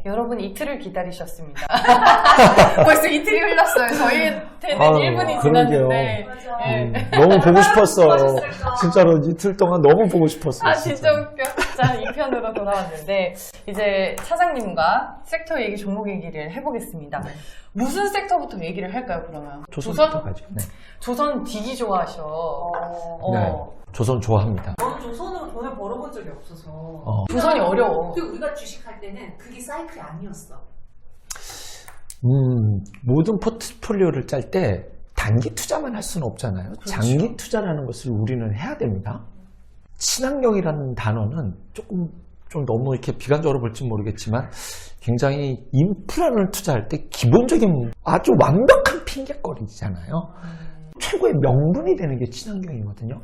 여러분 이틀을 기다리셨습니다. 벌써 이틀이 흘렀어요. 저희한테는 1분이 지났는데. 너무 보고 싶었어요. 진짜로 이틀 동안 너무 보고 싶었어요. 진짜 웃겨. 자, 2편으로 돌아왔는데 이제 차장님과 섹터 얘기, 종목 얘기를 해보겠습니다. 네. 무슨 섹터부터 얘기를 할까요, 그러면? 조선부터 가죠. 네. 조선 되게 좋아하셔. 네. 조선 좋아합니다. 저는 조선으로 돈을 벌어본 적이 없어서. 조선이 어려워. 그리고 우리가 주식할 때는 그게 사이클이 아니었어. 모든 포트폴리오를 짤 때 단기 투자만 할 수는 없잖아요. 그렇죠. 장기 투자라는 것을 우리는 해야 됩니다. 친환경이라는 단어는 조금 좀 너무 이렇게 비관적으로 볼지 모르겠지만 굉장히 인프라를 투자할 때 기본적인 아주 완벽한 핑계거리잖아요. 최고의 명분이 되는 게 친환경이거든요.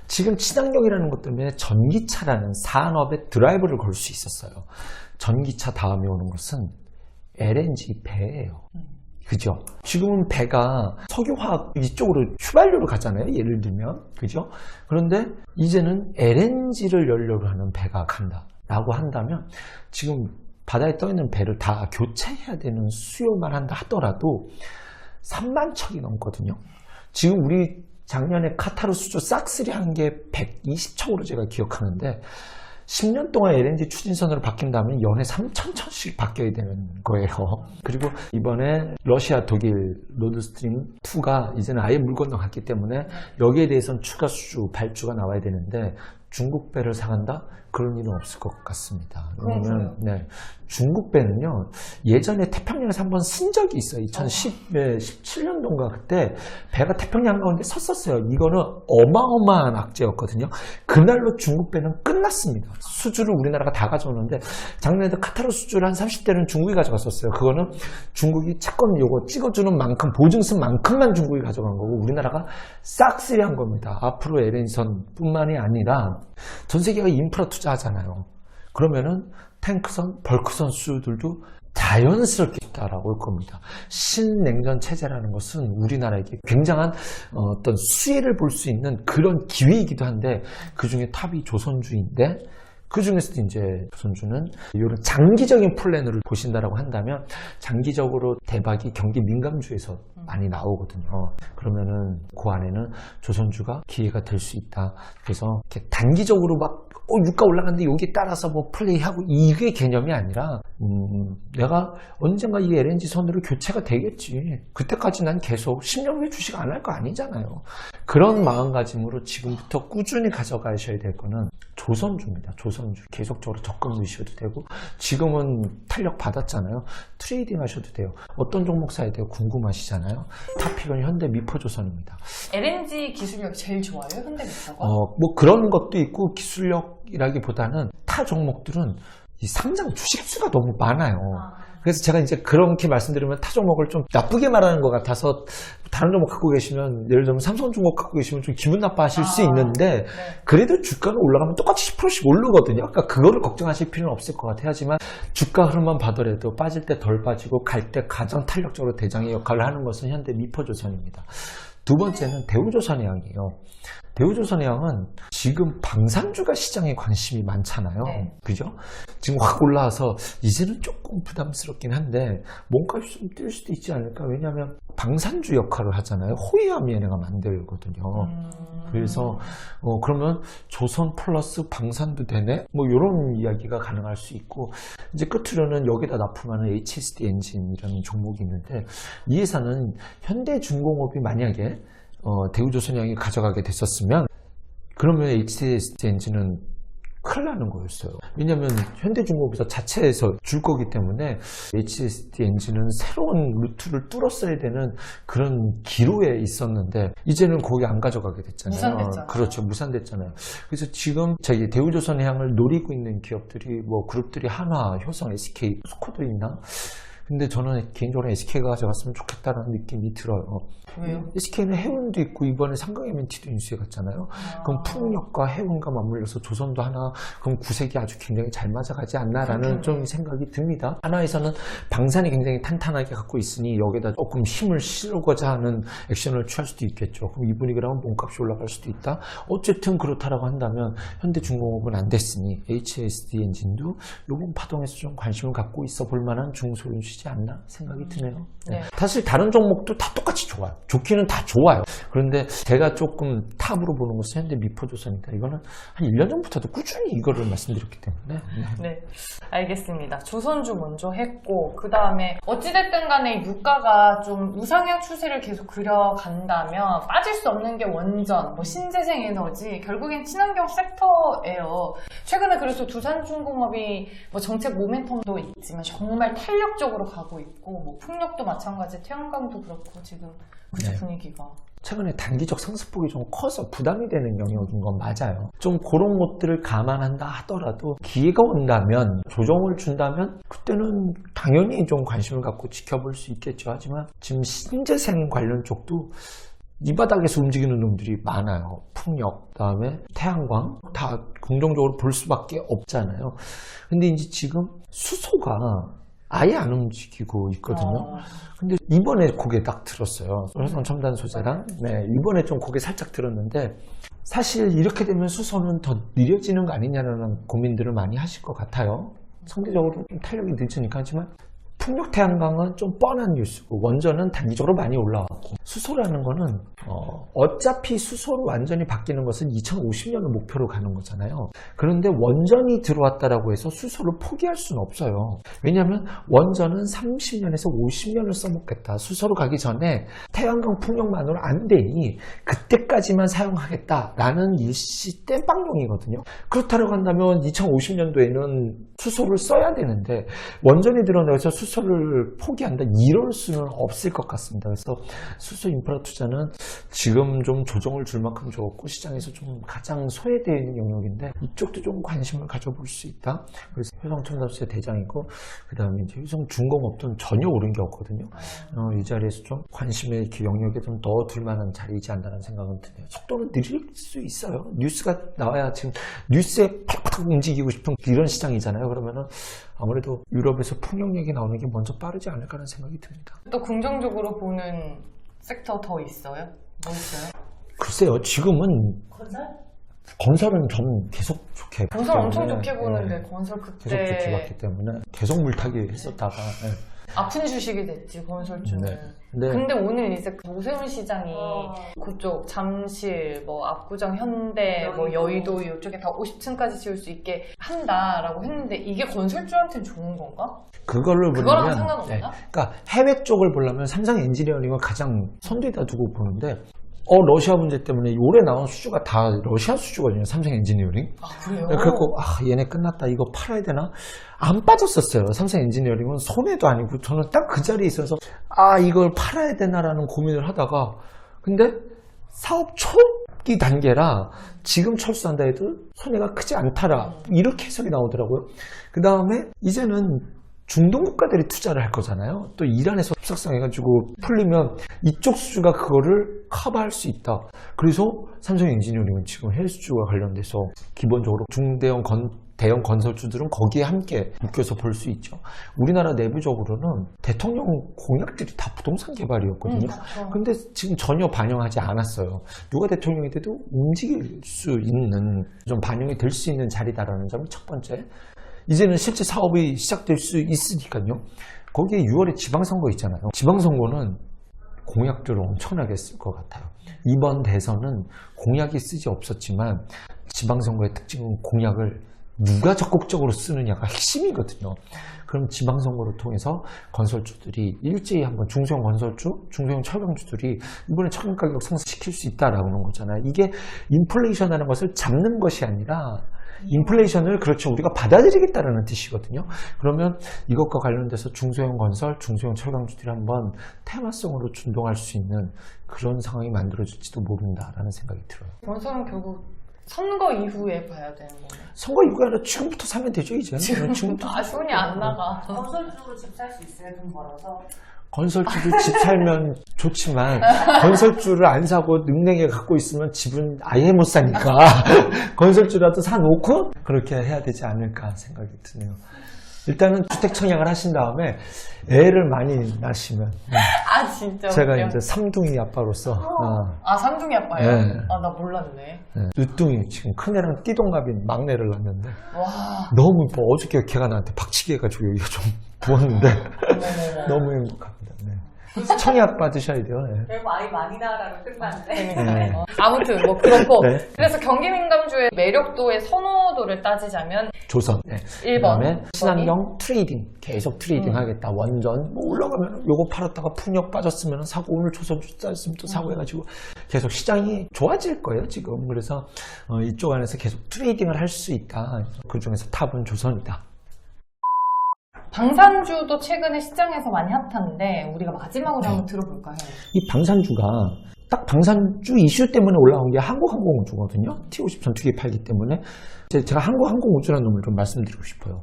지금 친환경이라는 것 때문에 전기차라는 산업의 드라이브를 걸 수 있었어요. 전기차 다음에 오는 것은 LNG 배예요. 그죠? 지금은 배가 석유화학 이쪽으로 휘발유로 가잖아요. 예를 들면. 그죠? 그런데 이제는 LNG를 연료로 하는 배가 간다. 라고 한다면 지금 바다에 떠있는 배를 다 교체해야 되는 수요만 한다 하더라도 3만 척이 넘거든요. 지금 우리 작년에 카타르 수주 싹쓸이 한 게 120척으로 제가 기억하는데 10년 동안 LNG 추진선으로 바뀐다면 연에 3,000척씩 바뀌어야 되는 거예요. 그리고 이번에 러시아, 독일 노드스트림 2가 이제는 아예 물 건너갔기 때문에 여기에 대해서는 추가 수주, 발주가 나와야 되는데 중국 배를 사간다? 그런 일은 없을 것 같습니다. 왜냐면 중국 배는요, 예전에 태평양에서 한번 쓴 적이 있어요. 2017년도인가 그때 배가 태평양 가운데 섰었어요. 이거는 어마어마한 악재였거든요. 그날로 중국 배는 끝났습니다. 수주를 우리나라가 다 가져오는데 작년에도 카타르 수주를 한 30대는 중국이 가져갔었어요. 그거는 중국이 채권 요거 찍어주는 만큼, 보증슨 만큼만 중국이 가져간 거고 우리나라가 싹쓸이 한 겁니다. 앞으로 LNG선 뿐만이 아니라 전 세계가 인프라 투자하잖아요. 그러면은 탱크선, 벌크선 수주들도 자연스럽게 따라올 겁니다. 신냉전 체제라는 것은 우리나라에게 굉장한 어떤 수혜를 볼 수 있는 그런 기회이기도 한데 그 중에 탑이 조선주인데 그 중에서도 이제 조선주는 이런 장기적인 플랜을 보신다라고 한다면 장기적으로 대박이 경기 민감주에서 많이 나오거든요. 그러면은 그 안에는 조선주가 기회가 될 수 있다. 그래서 이렇게 단기적으로 막 유가 올라갔는데 여기 따라서 뭐 플레이하고 이게 개념이 아니라 내가 언젠가 이 LNG 선으로 교체가 되겠지. 그때까지 난 계속 10년 후에 주식 안 할 거 아니잖아요. 그런 마음가짐으로 지금부터 꾸준히 가져가셔야 될 거는 조선주입니다. 조선주. 계속적으로 적금 넣으셔도 되고 지금은 탄력 받았잖아요. 트레이딩 하셔도 돼요. 어떤 종목 사야 돼요? 궁금하시잖아요. 탑픽은 현대미포조선입니다. LNG 기술력이 제일 좋아요? 현대미포가? 뭐 그런 것도 있고 기술력이라기보다는 타 종목들은 이 상장 주식수가 너무 많아요. 그래서 제가 이제 그렇게 말씀드리면 타 종목을 좀 나쁘게 말하는 것 같아서 다른 종목 갖고 계시면 예를 들면 삼성중공 갖고 계시면 좀 기분 나빠하실 수 있는데 그래도 주가가 올라가면 똑같이 10%씩 오르거든요. 그러니까 그거를 걱정하실 필요는 없을 것 같아요. 하지만 주가 흐름만 봐더라도 빠질 때 덜 빠지고 갈 때 가장 탄력적으로 대장의 역할을 하는 것은 현대미포조선입니다. 두 번째는 대우조선해양이에요. 대우조선해양은 지금 방산주가 시장에 관심이 많잖아요. 그죠? 지금 확 올라와서 이제는 조금 부담스럽긴 한데 몸값이 좀 뛸 수도 있지 않을까? 왜냐하면 방산주 역할을 하잖아요. 호위암 얘네가 만들거든요. 그래서 그러면 조선 플러스 방산도 되네? 뭐 이런 이야기가 가능할 수 있고 이제 끝으로는 여기다 납품하는 HSD 엔진이라는 종목이 있는데 이 회사는 현대중공업이 만약에 대우조선해양이 가져가게 됐었으면 그러면 HSD 엔진은 큰일 나는 거였어요. 왜냐하면 현대중공업에서 자체에서 줄 거기 때문에 HSD 엔진은 새로운 루트를 뚫었어야 되는 그런 기로에 있었는데 이제는 거기 안 가져가게 됐잖아요. 무산됐잖아요. 그렇죠. 무산됐잖아요. 그래서 지금 저기 대우조선해양을 노리고 있는 기업들이 뭐 그룹들이 한화, 효성, SK, 스코도 있나? 근데 저는 개인적으로 SK가 가져갔으면 좋겠다는 느낌이 들어요. 왜요? SK는 해운도 있고 이번에 삼강 MNT도 인수해 갔잖아요. 그럼 풍력과 해운과 맞물려서 조선도 하나, 그럼 구색이 아주 굉장히 잘 맞아가지 않나라는 좀 생각이 듭니다. 하나에서는 방산이 굉장히 탄탄하게 갖고 있으니 여기다 조금 힘을 실고자 하는 액션을 취할 수도 있겠죠. 그럼 이 분위기라면 몸값이 올라갈 수도 있다. 어쨌든 그렇다라고 한다면 현대중공업은 안 됐으니 HSD 엔진도 요번 파동에서 좀 관심을 갖고 있어 볼 만한 중소윤수지 않나 생각이 드네요. 네. 사실 다른 종목도 다 똑같이 좋아요. 좋기는 다 좋아요. 그런데 제가 조금 탑으로 보는 것은 현대 미포조선이다. 이거는 한 1년 전부터도 꾸준히 이거를 말씀드렸기 때문에. 네, 알겠습니다. 조선주 먼저 했고, 그 다음에 어찌됐든 간에 유가가 좀 우상향 추세를 계속 그려간다면 빠질 수 없는 게 원전, 뭐 신재생 에너지, 결국엔 친환경 섹터예요. 최근에 그래서 두산중공업이 뭐 정책 모멘텀도 있지만 정말 탄력적으로 가고 있고, 뭐 풍력도 마찬가지, 태양광도 그렇고 지금 그죠 네. 분위기가. 최근에 단기적 상승폭이 좀 커서 부담이 되는 영역인 건 맞아요. 좀 그런 것들을 감안한다 하더라도 기회가 온다면, 조정을 준다면 그때는 당연히 좀 관심을 갖고 지켜볼 수 있겠죠. 하지만 지금 신재생 관련 쪽도 이 바닥에서 움직이는 놈들이 많아요. 풍력, 그다음에 태양광 다 긍정적으로 볼 수밖에 없잖아요. 근데 이제 지금 수소가 아예 안 움직이고 있거든요. 근데 이번에 고개 딱 들었어요. 효성 첨단 소재랑. 네, 이번에 좀 고개 살짝 들었는데, 사실 이렇게 되면 수소는 더 느려지는 거 아니냐라는 고민들을 많이 하실 것 같아요. 상대적으로 좀 탄력이 늦으니까. 하지만 풍력 태양광은 좀 뻔한 뉴스고, 원전은 단기적으로 많이 올라왔고, 수소라는 거는 어차피 수소로 완전히 바뀌는 것은 2050년을 목표로 가는 거잖아요. 그런데 원전이 들어왔다라고 해서 수소를 포기할 수는 없어요. 왜냐하면 원전은 30년에서 50년을 써먹겠다. 수소로 가기 전에 태양광 풍력만으로 안 되니 그때까지만 사용하겠다라는 일시 땜빵용이거든요. 그렇다고 한다면 2050년도에는 수소를 써야 되는데 원전이 들어나서 수소를 포기한다, 이럴 수는 없을 것 같습니다. 그래서 수소 인프라 투자는 지금 좀 조정을 줄 만큼 좋았고, 시장에서 좀 가장 소외되는 영역인데 이쪽도 좀 관심을 가져볼 수 있다. 그래서 효성첨단소재 대장이고, 그 다음에 이제 효성중공업도 전혀 오른 게 없거든요. 이 자리에서 좀 관심의 이렇게 영역에 좀 넣어둘 만한 자리이지 않나라는 생각은 드네요. 속도는 느릴 수 있어요. 뉴스가 나와야, 지금 뉴스에 팍팍 움직이고 싶은 이런 시장이잖아요. 그러면은 아무래도 유럽에서 풍력 얘기 나오는 게 먼저 빠르지 않을까라는 생각이 듭니다. 또 긍정적으로 보는 섹터 더 있어요? 뭐 있어요? 글쎄요, 지금은 건설은 전 계속 좋게 봤기 건설 엄청 때문에, 좋게 보는데 예, 건설 계속 좋게 그때 봤기 때문에 계속 물타기 했었다가, 예. 아픈 주식이 됐지 건설주는. 네. 네. 근데 오늘 이제 노세훈 시장이 그쪽 잠실, 뭐 압구정, 현대, 뭐 여의도 이쪽에 다 50층까지 지을 수 있게 한다라고 했는데 이게 건설주한테는 좋은 건가? 그거랑 보려면 상관없나? 그러니까 해외 쪽을 보려면 삼성 엔지니어링을 가장 선두에다 두고 보는데, 러시아 문제 때문에 올해 나온 수주가 다 러시아 수주거든요. 삼성 엔지니어링. 아 그래요? 그래서 얘네 끝났다, 이거 팔아야 되나? 안 빠졌었어요. 삼성 엔지니어링은 손해도 아니고. 저는 딱 그 자리에 있어서 이걸 팔아야 되나라는 고민을 하다가, 근데 사업 초기 단계라 지금 철수한다 해도 손해가 크지 않다라, 이렇게 해석이 나오더라고요. 그 다음에 이제는 중동 국가들이 투자를 할 거잖아요. 또 이란에서 협상해가지고 풀리면 이쪽 수주가 그거를 커버할 수 있다. 그래서 삼성 엔지니어링은 지금 해외 수주와 관련돼서 기본적으로 대형 건설주들은 거기에 함께 묶여서 볼 수 있죠. 우리나라 내부적으로는 대통령 공약들이 다 부동산 개발이었거든요. 근데 지금 전혀 반영하지 않았어요. 누가 대통령이 돼도 움직일 수 있는, 좀 반영이 될 수 있는 자리다라는 점이 첫 번째. 이제는 실제 사업이 시작될 수 있으니까요. 거기에 6월에 지방선거 있잖아요. 지방선거는 공약들을 엄청나게 쓸 것 같아요. 이번 대선은 공약이 쓰지 없었지만 지방선거의 특징은 공약을 누가 적극적으로 쓰느냐가 핵심이거든요. 그럼 지방선거를 통해서 건설주들이 일제히 한번 중소형 건설주, 중소형 철강주들이 이번에 철강 가격 상승시킬 수 있다라는 거잖아요. 이게 인플레이션이라는 것을 잡는 것이 아니라 인플레이션을, 그렇죠, 우리가 받아들이겠다라는 뜻이거든요. 그러면 이것과 관련돼서 중소형 건설, 중소형 철강주들이 한번 테마성으로 준동할 수 있는 그런 상황이 만들어질지도 모른다라는 생각이 들어요. 건설은 결국 선거 이후에 봐야 되는 거네. 선거 이후가 아니라 지금부터 사면 되죠, 이제. 지금부터. 손이 안 나가. 건설주로 집 살 수 있어요, 돈 벌어서. 건설주도 집 살면 좋지만 건설주를 안 사고 능력에 갖고 있으면 집은 아예 못 사니까 건설주라도 사놓고 그렇게 해야 되지 않을까 생각이 드네요. 일단은 주택 청약을 하신 다음에 애를 많이 낳으시면 아 진짜. 제가 웃겨. 이제 삼둥이 아빠로서 아 삼둥이 아빠요? 네. 아 나 몰랐네. 늦둥이 지금 큰애랑 띠동갑인 막내를 낳았는데 와. 너무 어저께 걔가 나한테 박치기 해가지고 여기가 좀 부었는데 어머머머. 너무 행복합니다. 네. 청약 받으셔야 돼요. 네. 결국 아이 많이 낳으라고 끝났네. 네. 아무튼 뭐 그렇고 네. 그래서 경기민감주의 매력도의 선호도를 따지자면 조선. 네. 1번 그다음에 친환경 트레이딩 계속 트레이딩 하겠다. 원전 뭐 올라가면 요거 팔았다가 풍력 빠졌으면 사고 오늘 조선주 쌌으면 또 사고 해가지고 계속 시장이 좋아질 거예요 지금. 그래서 이쪽 안에서 계속 트레이딩을 할 수 있다. 그 중에서 탑은 조선이다. 방산주도 최근에 시장에서 많이 핫한데 우리가 마지막으로 한번 들어볼까요? 이 방산주가 딱 방산주 이슈 때문에 올라온 게 한국항공우주거든요. T50 전투기 팔기 때문에 제가 한국항공우주라는 놈을 좀 말씀드리고 싶어요.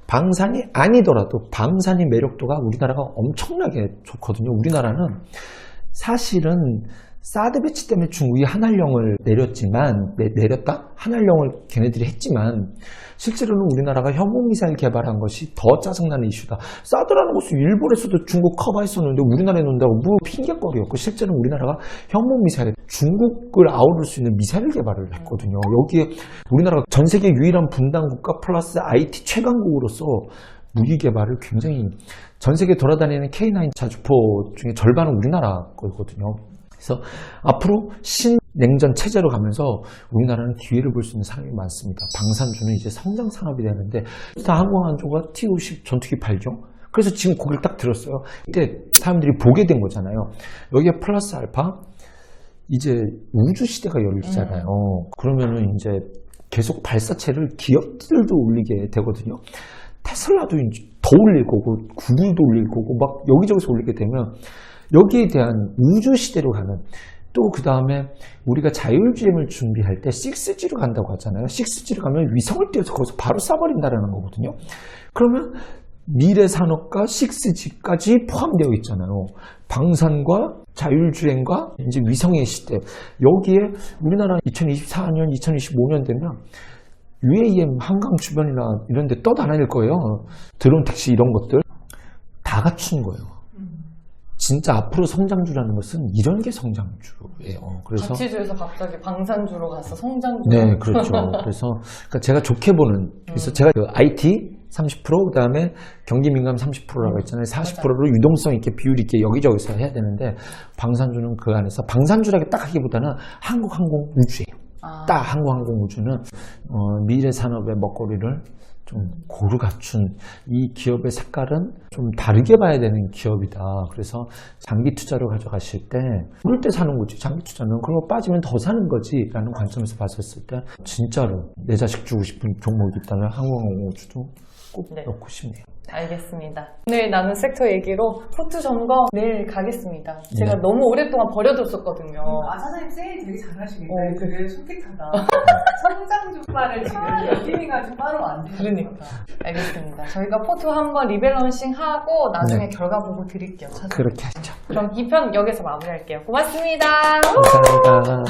방산이 아니더라도 방산의 매력도가 우리나라가 엄청나게 좋거든요. 우리나라는 사실은 사드 배치 때문에 중국이 한알령을 내렸지만 내렸다? 한알령을 걔네들이 했지만 실제로는 우리나라가 현무미사일 개발한 것이 더 짜증나는 이슈다. 사드라는 것은 일본에서도 중국 커버했었는데 우리나라에 놓는다고 뭐 핑계거리였고 실제는 우리나라가 현무미사일 중국을 아우를 수 있는 미사일 개발을 했거든요. 여기에 우리나라가 전 세계 유일한 분단국가 플러스 IT 최강국으로서 무기 개발을 굉장히 전 세계 돌아다니는 K9 자주포 중에 절반은 우리나라 거거든요. 그래서 앞으로 신냉전 체제로 가면서 우리나라는 기회를 볼 수 있는 산업이 많습니다. 방산주는 이제 성장 산업이 되는데 일단 항공안주가 T50 전투기 팔죠. 그래서 지금 고개를 딱 들었어요. 이때 사람들이 보게 된 거잖아요. 여기에 플러스 알파 이제 우주 시대가 열리잖아요. 그러면은 이제 계속 발사체를 기업들도 올리게 되거든요. 테슬라도 이제 더 올릴 거고 구글도 올릴 거고 막 여기저기서 올리게 되면 여기에 대한 우주 시대로 가는 또 그 다음에 우리가 자율주행을 준비할 때 6G로 간다고 하잖아요. 6G로 가면 위성을 띄워서 거기서 바로 쏴버린다는 거거든요. 그러면 미래 산업과 6G까지 포함되어 있잖아요. 방산과 자율주행과 이제 위성의 시대. 여기에 우리나라 2024년, 2025년 되면 UAM 한강 주변이나 이런 데 떠다닐 거예요. 드론 택시 이런 것들 다 갖춘 거예요. 진짜 앞으로 성장주라는 것은 이런 게 성장주예요. 그래서 가치주에서 갑자기 방산주로 가서 성장주. 네, 그렇죠. 그래서 그러니까 제가 좋게 보는 그래서 제가 그 IT 30% 그다음에 경기 민감 30%라고 했잖아요. 40%로 유동성 있게 비율 있게 여기저기서 해야 되는데 방산주는 그 안에서 방산주라고 딱 하기보다는 한국항공우주예요. 딱 한국항공우주는 미래 산업의 먹거리를 좀 고루 갖춘 이 기업의 색깔은 좀 다르게 봐야 되는 기업이다. 그래서 장기 투자로 가져가실 때 오를 때 사는 거지. 장기 투자는 그리고 빠지면 더 사는 거지 라는 관점에서 봤었을 때 진짜로 내 자식 주고 싶은 종목이 있다면 항공우주도 꼭 네. 넣고 싶네요. 알겠습니다. 오늘 나눈 섹터 얘기로 포트 점검 내일 가겠습니다. 제가 네. 너무 오랫동안 버려뒀었거든요. 아, 사장님 세일 되게 잘하시겠네. 그래. 되게 솔직하다. 성장주바를 지금 여기가 바로 안 돼. 그러니까. 알겠습니다. 저희가 포트 한번 리밸런싱 하고 나중에 네. 결과 보고 드릴게요. 그렇게 하죠. 그럼 2편 여기서 마무리할게요. 고맙습니다. 감사합니다.